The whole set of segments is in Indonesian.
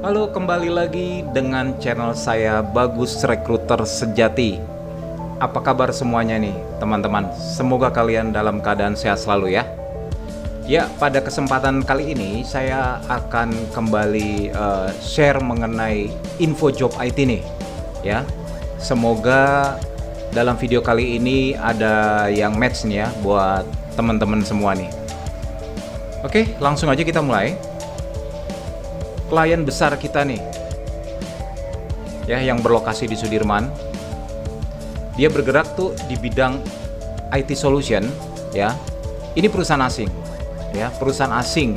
Halo, kembali lagi dengan channel saya Bagus Rekruter Sejati. Apa kabar semuanya nih teman-teman? Semoga kalian dalam keadaan sehat selalu ya. Ya, pada kesempatan kali ini saya akan kembali share mengenai info job IT nih ya. Semoga dalam video kali ini ada yang match nih ya buat teman-teman semua nih. Oke, langsung aja kita mulai. Klien besar kita nih ya, yang berlokasi di Sudirman, dia bergerak tuh di bidang IT solution ya. Ini perusahaan asing ya, perusahaan asing,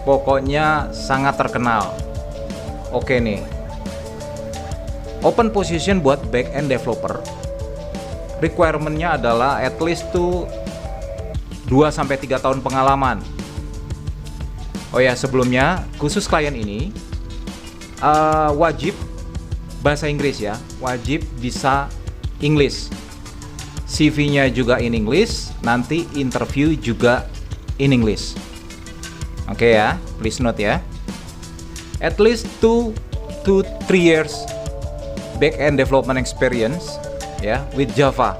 pokoknya sangat terkenal. Oke nih, open position buat back end developer. Requirementnya adalah at least tuh 2-3 tahun pengalaman. Oh ya, sebelumnya khusus klien ini wajib bahasa Inggris ya, wajib bisa English. CV-nya juga in English, nanti interview juga in English. Oke ya, please note ya. At least 2 to 3 years back-end development experience ya with Java.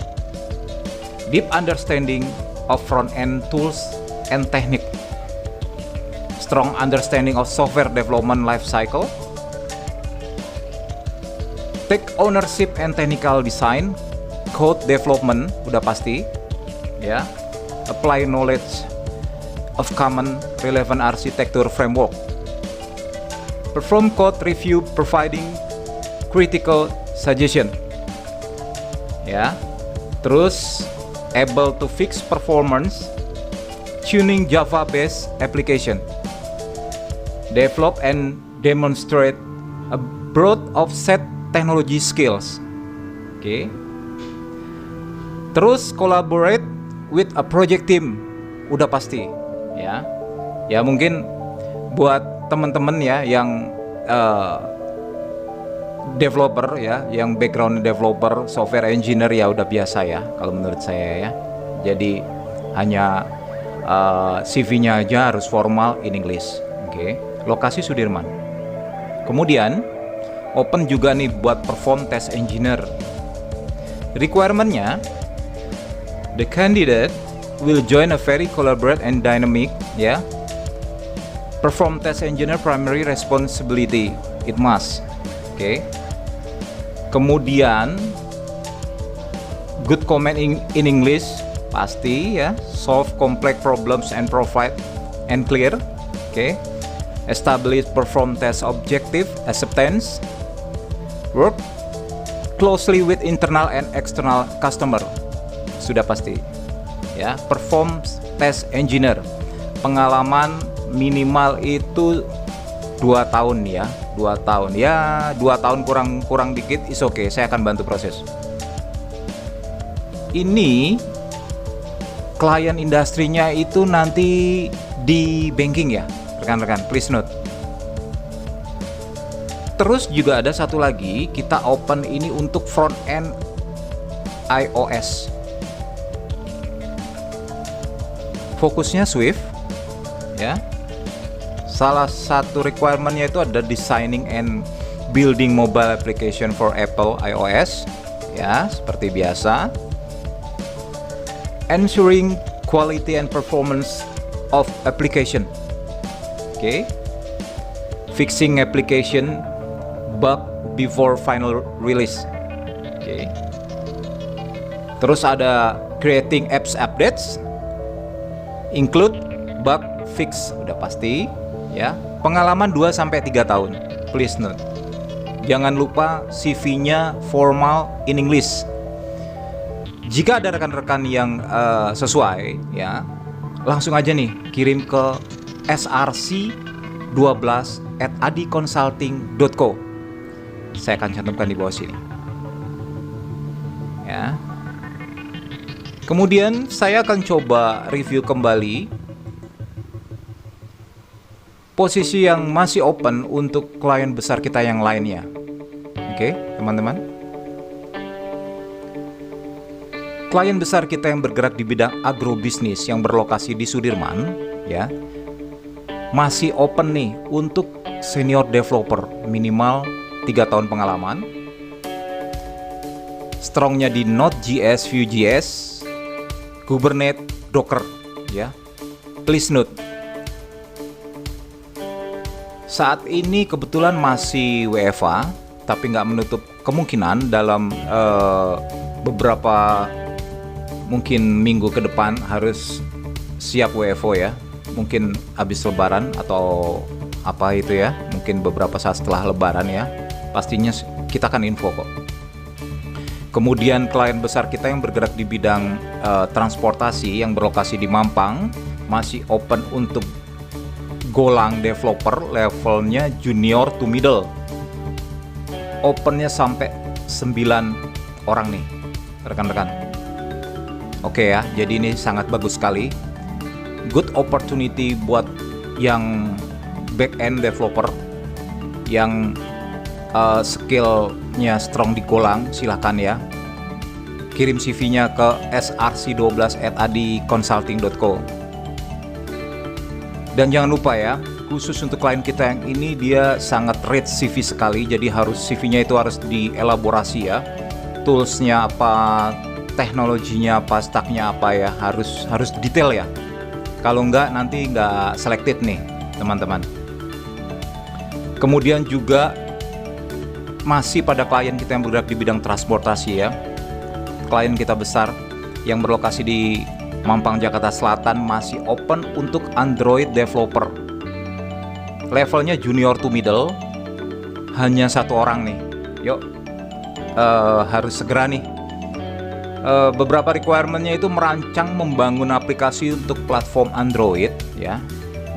Deep understanding of front-end tools and technique. Strong understanding of software development life cycle, take ownership and technical design, code development udah pasti ya, apply knowledge of common relevant architecture framework, perform code review providing critical suggestion ya, terus able to fix performance tuning Java based application. Develop and demonstrate a broad of set technology skills. Oke. Terus collaborate with a project team. Udah pasti, ya. Ya mungkin buat teman-teman ya yang developer ya, yang background developer, software engineer ya udah biasa ya kalau menurut saya ya. Jadi hanya CV-nya aja harus formal in English. Oke. Lokasi Sudirman. Kemudian open juga nih buat perform test engineer. Requirementnya, the candidate will join a very collaborative and dynamic ya. Perform test engineer primary responsibility, it must. Oke. Kemudian good comment in English pasti ya. Solve complex problems and provide and clear. Oke. Establish perform test objective acceptance, work closely with internal and external customer, sudah pasti ya. Perform test engineer, pengalaman minimal itu 2 tahun ya, 2 tahun ya, 2 tahun kurang dikit is okay, saya akan bantu proses. Ini klien industrinya itu nanti di banking ya rekan-rekan, please note. Terus juga ada satu lagi, kita open ini untuk front end iOS. Fokusnya Swift ya. Salah satu requirementnya itu ada designing and building mobile application for Apple iOS ya, seperti biasa. Ensuring quality and performance of application. Oke. Fixing application bug before final release. Oke. Terus ada creating apps updates, include bug fix, udah pasti ya. Pengalaman 2-3 tahun. Please note. Jangan lupa CV-nya formal in English. Jika ada rekan-rekan yang sesuai ya, langsung aja nih kirim ke src12@adiconsulting.co. Saya akan cantumkan di bawah sini. Ya. Kemudian saya akan coba review kembali posisi yang masih open untuk klien besar kita yang lainnya. Oke, teman-teman. Klien besar kita yang bergerak di bidang agrobisnis yang berlokasi di Sudirman ya, masih open nih untuk senior developer, minimal 3 tahun pengalaman. Strongnya di Node.js, Vue.js, Kubernetes, Docker, ya. Please note, saat ini kebetulan masih WFA, tapi nggak menutup kemungkinan dalam beberapa mungkin minggu ke depan harus siap WFO ya. Mungkin habis Lebaran atau apa itu ya, mungkin beberapa saat setelah Lebaran ya. Pastinya kita akan info kok. Kemudian klien besar kita yang bergerak di bidang transportasi yang berlokasi di Mampang masih open untuk Golang developer, levelnya junior to middle. Opennya sampai 9 orang nih rekan-rekan. Oke ya, jadi ini sangat bagus sekali. Good opportunity buat yang back-end developer yang skillnya strong di Golang, silahkan ya. Kirim CV-nya ke src12@adiconsulting.co. Dan jangan lupa ya, khusus untuk klien kita yang ini dia sangat rich CV sekali, jadi CV-nya itu harus dielaborasi ya. Toolsnya apa, teknologinya apa, stacknya apa ya, harus detail ya. Kalau enggak nanti enggak selected nih teman-teman. Kemudian juga masih pada klien kita yang bergerak di bidang transportasi ya. Klien kita besar yang berlokasi di Mampang, Jakarta Selatan masih open untuk Android developer. Levelnya junior to middle, hanya 1 orang nih. Yuk, harus segera nih. Beberapa requirementnya itu merancang membangun aplikasi untuk platform Android ya.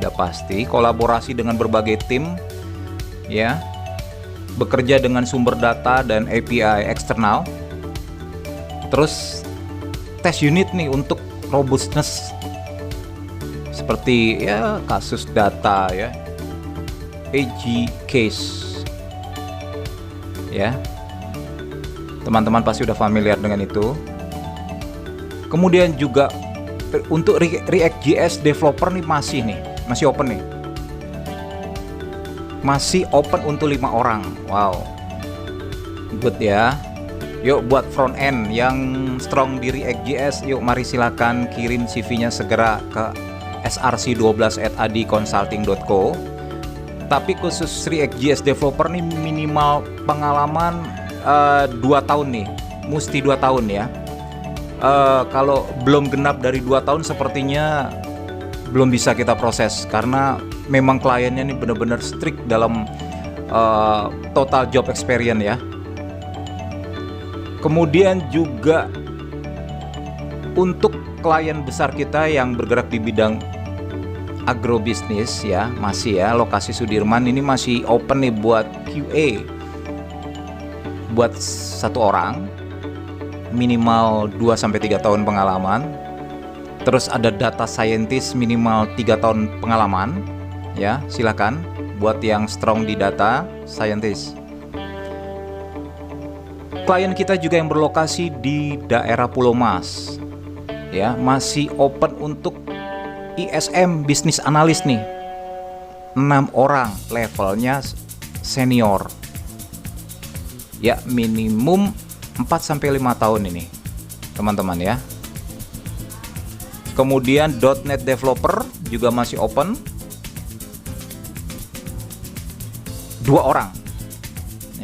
Udah pasti kolaborasi dengan berbagai tim ya. Bekerja dengan sumber data dan API eksternal. Terus tes unit nih untuk robustness seperti ya kasus data ya, edge case ya. Teman-teman pasti udah familiar dengan itu. Kemudian juga untuk React.js developer nih masih open nih. Masih open untuk 5 orang. Wow, good ya. Yuk buat front end yang strong di React.js, yuk mari silakan kirim CV-nya segera ke src12@adiconsulting.co. Tapi khusus React.js developer nih minimal pengalaman 2 tahun nih, mesti 2 tahun ya. Kalau belum genap dari 2 tahun sepertinya belum bisa kita proses karena memang kliennya ini benar-benar strict dalam total job experience ya. Kemudian juga untuk klien besar kita yang bergerak di bidang agrobisnis ya, masih ya, lokasi Sudirman ini masih open nih buat QA. Buat 1 orang minimal 2-3 tahun pengalaman. Terus ada data scientist minimal 3 tahun pengalaman ya, silakan buat yang strong di data scientist. Klien kita juga yang berlokasi di daerah Pulau Mas ya, masih open untuk ISM business analyst nih, 6 orang, levelnya senior ya, minimum 4-5 tahun ini teman-teman ya. Kemudian .NET developer juga masih open, 2 orang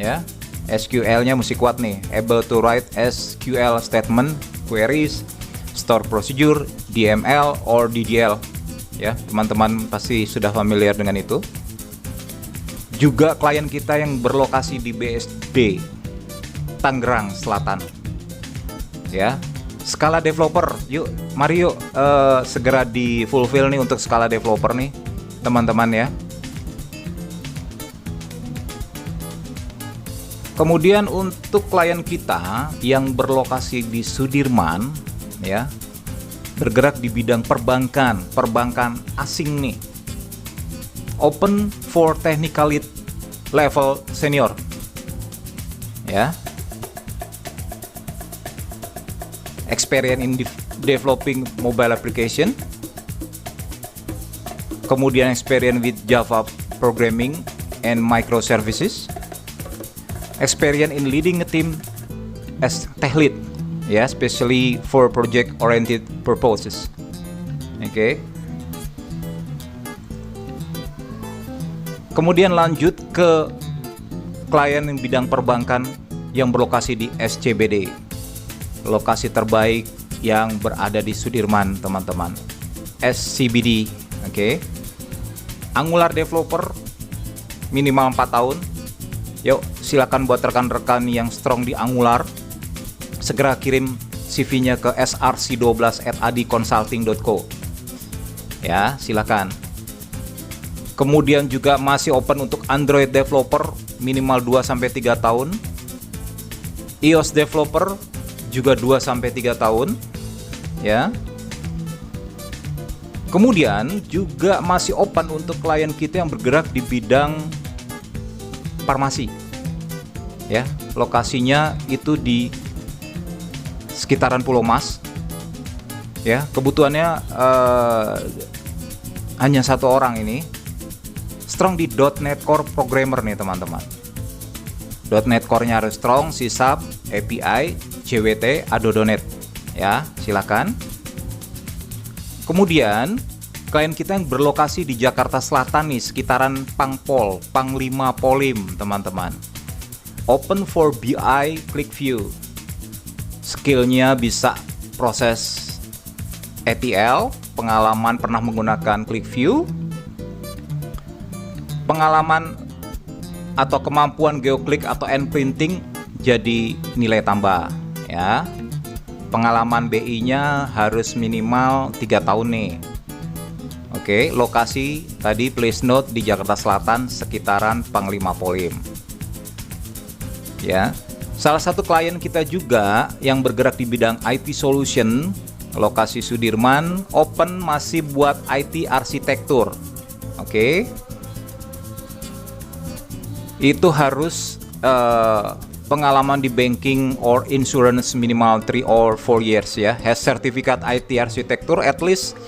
ya. SQL-nya mesti kuat nih, able to write SQL statement, queries, store procedure, DML or DDL ya. Teman-teman pasti sudah familiar dengan itu. Juga klien kita yang berlokasi di BSD Tangerang Selatan ya. Scala developer, yuk mari yuk segera di fulfill nih untuk Scala developer nih teman-teman ya. Kemudian untuk klien kita yang berlokasi di Sudirman ya, bergerak di bidang perbankan asing nih, open for technical lead level senior ya. Experience in developing mobile application, kemudian experience with Java programming and microservices, experience in leading a team as tech lead, ya, especially for project-oriented purposes. Oke. Kemudian lanjut ke klien yang bidang perbankan yang berlokasi di SCBD, lokasi terbaik yang berada di Sudirman, teman-teman. SCBD, oke. Angular developer minimal 4 tahun. Yuk, silakan buat rekan-rekan yang strong di Angular, segera kirim CV-nya ke src12@adconsulting.co. Ya, silakan. Kemudian juga masih open untuk Android developer minimal 2-3 tahun. iOS developer juga 2-3 tahun, ya. Kemudian juga masih open untuk klien kita yang bergerak di bidang farmasi, ya. Lokasinya itu di sekitaran Pulau Mas, ya. Kebutuhannya hanya 1 orang ini, strong di .NET Core programmer nih, teman-teman. .NET Core-nya harus strong, C#, API, JWT, Ado.NET, ya. Silakan. Kemudian klien kita yang berlokasi di Jakarta Selatan nih, sekitaran Pangpol, Panglima Polim, teman-teman. Open for BI, ClickView. Skillnya bisa proses ETL, pengalaman pernah menggunakan ClickView, pengalaman atau kemampuan geoclick atau end printing jadi nilai tambah, ya. Pengalaman BI-nya harus minimal 3 tahun nih. Oke, lokasi tadi place note di Jakarta Selatan sekitaran Panglima Polim. Ya. Salah satu klien kita juga yang bergerak di bidang IT solution, lokasi Sudirman, open masih buat IT arsitektur. Oke. Itu harus pengalaman di banking or insurance minimal 3 or 4 years, ya. Has certificate IT arsitektur, at least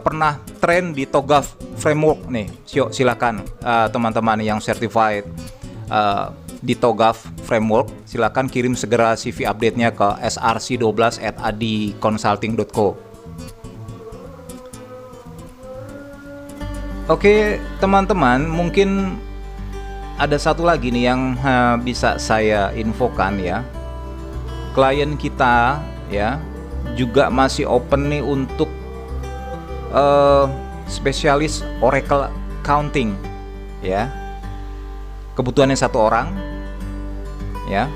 pernah train di TOGAF framework nih. Silakan teman-teman yang certified di TOGAF framework, silakan kirim segera CV update-nya ke src12@adconsulting.co. Oke, teman-teman, mungkin ada satu lagi nih yang bisa saya infokan, ya. Klien kita, ya, juga masih open nih untuk spesialis Oracle Accounting, ya. Kebutuhannya 1 orang, ya.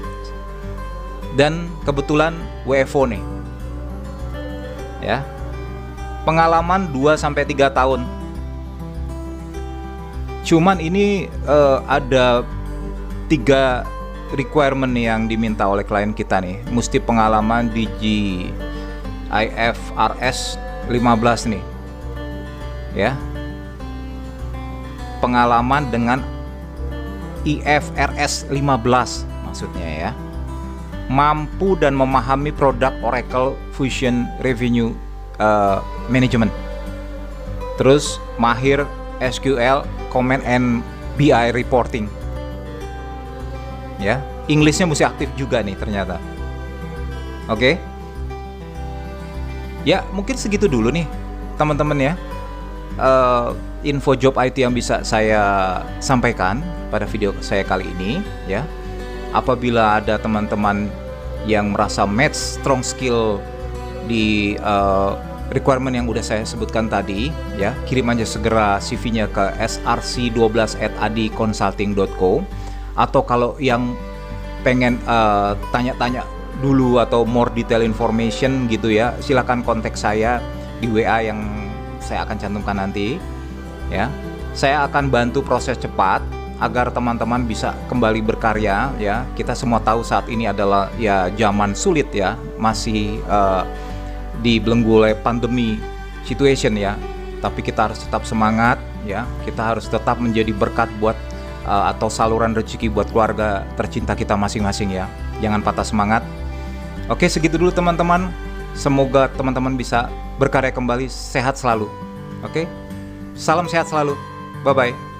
Dan kebetulan WFO nih, ya. Pengalaman 2-3 tahun. Cuman ini ada 3 requirement yang diminta oleh klien kita nih. Mesti pengalaman di IFRS 15 nih, ya. Pengalaman dengan IFRS 15 maksudnya, ya. Mampu dan memahami produk Oracle Fusion Revenue Management. Terus mahir SQL, Command and BI reporting, ya. Inggrisnya mesti aktif juga nih ternyata. Oke. Ya, mungkin segitu dulu nih, teman-teman, ya. Info job IT yang bisa saya sampaikan pada video saya kali ini, ya. Apabila ada teman-teman yang merasa match strong skill di requirement yang udah saya sebutkan tadi, ya, kirim aja segera CV-nya ke src12@adconsulting.co. Atau kalau yang pengen tanya-tanya dulu atau more detail information gitu, ya, silakan kontak saya di WA yang saya akan cantumkan nanti, ya. Saya akan bantu proses cepat agar teman-teman bisa kembali berkarya, ya. Kita semua tahu saat ini adalah, ya, zaman sulit, ya, masih dibelenggu oleh pandemi situation, ya. Tapi kita harus tetap semangat, ya. Kita harus tetap menjadi berkat buat atau saluran rezeki buat keluarga tercinta kita masing-masing, ya. Jangan patah semangat. Oke, segitu dulu teman-teman. Semoga teman-teman bisa berkarya kembali, sehat selalu. Oke. Salam sehat selalu. Bye bye.